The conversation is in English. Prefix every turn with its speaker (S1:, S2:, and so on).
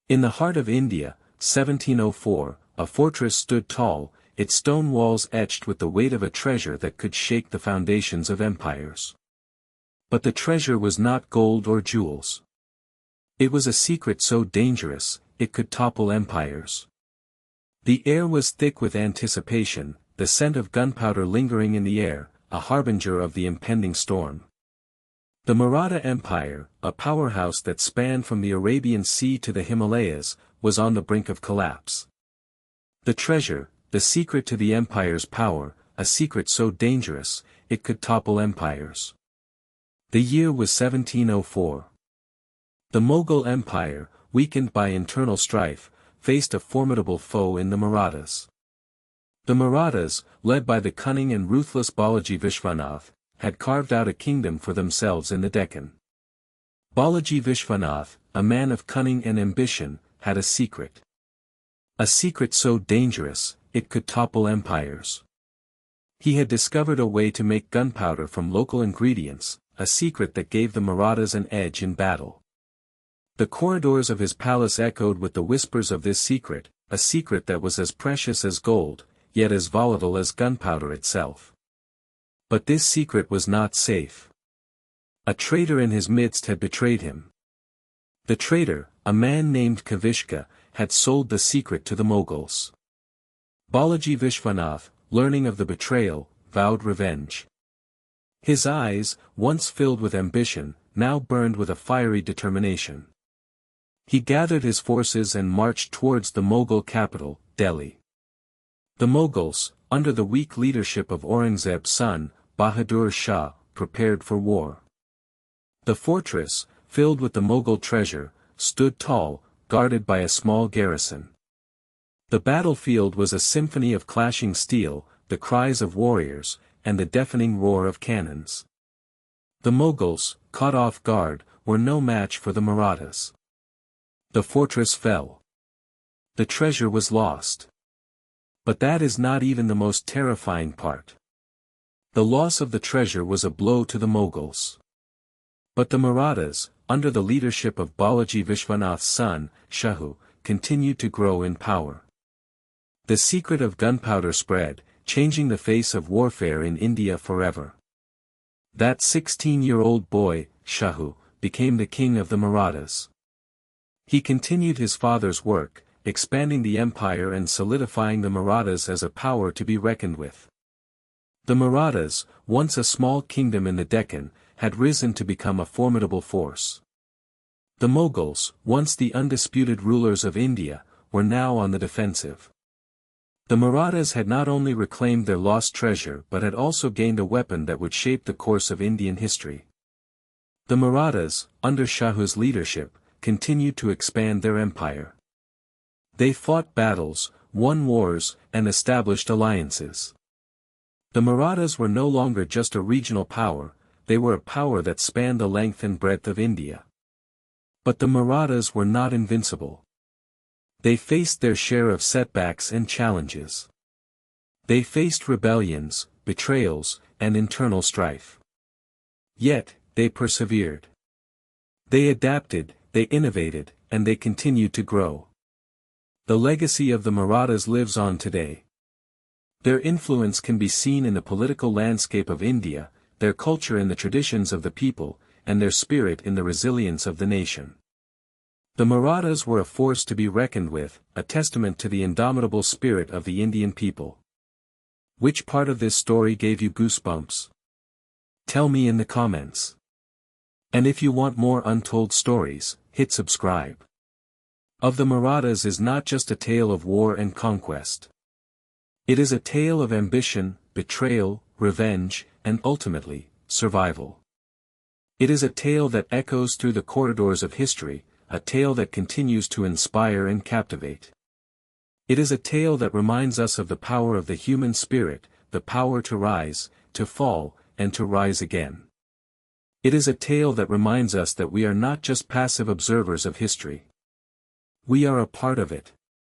S1: In the heart of India, 1704, a fortress stood tall, its stone walls etched with the weight of a treasure that could shake the foundations of empires. But the treasure was not gold or jewels. It was a secret so dangerous, it could topple empires. The air was thick with anticipation, the scent of gunpowder lingering in the air, a harbinger of the impending storm. The Maratha Empire, a powerhouse that spanned from the Arabian Sea to the Himalayas, was on the brink of collapse. The treasure, the secret to the empire's power, a secret so dangerous, it could topple empires. The year was 1704. The Mughal Empire, weakened by internal strife, faced a formidable foe in the Marathas. The Marathas, led by the cunning and ruthless Balaji Vishwan, had carved out a kingdom for themselves in the Deccan. Balaji Vishwan, a man of cunning and ambition, had a secret. A secret so dangerous, it could topple empires. He had discovered a way to make gunpowder from local ingredients, a secret that gave the Marathas an edge in battle. The corridors of his palace echoed with the whispers of this secret, a secret that was as precious as gold, yet as volatile as gunpowder itself. But this secret was not safe. A traitor in his midst had betrayed him. The traitor, a man named Kavishka, had sold the secret to the Mughals. Balaji Vishwan, learning of the betrayal, vowed revenge. His eyes, once filled with ambition, now burned with a fiery determination. He gathered his forces and marched towards the Mughal capital, Delhi. The Mughals, under the weak leadership of Aurangzeb's son, Bahadur Shah, prepared for war. The fortress, filled with the Mughal treasure, stood tall, guarded by a small garrison. The battlefield was a symphony of clashing steel, the cries of warriors, and the deafening roar of cannons. The Mughals, caught off guard, were no match for the Marathas. The fortress fell. The treasure was lost. But that is not even the most terrifying part. The loss of the treasure was a blow to the Mughals. But the Marathas, under the leadership of Balaji Vishwanath's son, Shahu, continued to grow in power. The secret of gunpowder spread, changing the face of warfare in India forever. That 16-year-old boy, Shahu, became the king of the Marathas. He continued his father's work, expanding the empire and solidifying the Marathas as a power to be reckoned with. The Marathas, once a small kingdom in the Deccan, had risen to become a formidable force. The Mughals, once the undisputed rulers of India, were now on the defensive. The Marathas had not only reclaimed their lost treasure but had also gained a weapon that would shape the course of Indian history. The Marathas, under Shahu's leadership, continued to expand their empire. They fought battles, won wars, and established alliances. The Marathas were no longer just a regional power, they were a power that spanned the length and breadth of India. But the Marathas were not invincible. They faced their share of setbacks and challenges. They faced rebellions, betrayals, and internal strife. Yet, they persevered. They adapted, they innovated, and they continued to grow. The legacy of the Marathas lives on today. Their influence can be seen in the political landscape of India, their culture in the traditions of the people, and their spirit in the resilience of the nation. The Marathas were a force to be reckoned with, a testament to the indomitable spirit of the Indian people. Which part of this story gave you goosebumps? Tell me in the comments. And if you want more untold stories, hit subscribe. Of the Marathas is not just a tale of war and conquest. It is a tale of ambition, betrayal, revenge, and ultimately, survival. It is a tale that echoes through the corridors of history, a tale that continues to inspire and captivate. It is a tale that reminds us of the power of the human spirit, the power to rise, to fall, and to rise again. It is a tale that reminds us that we are not just passive observers of history. We are a part of it.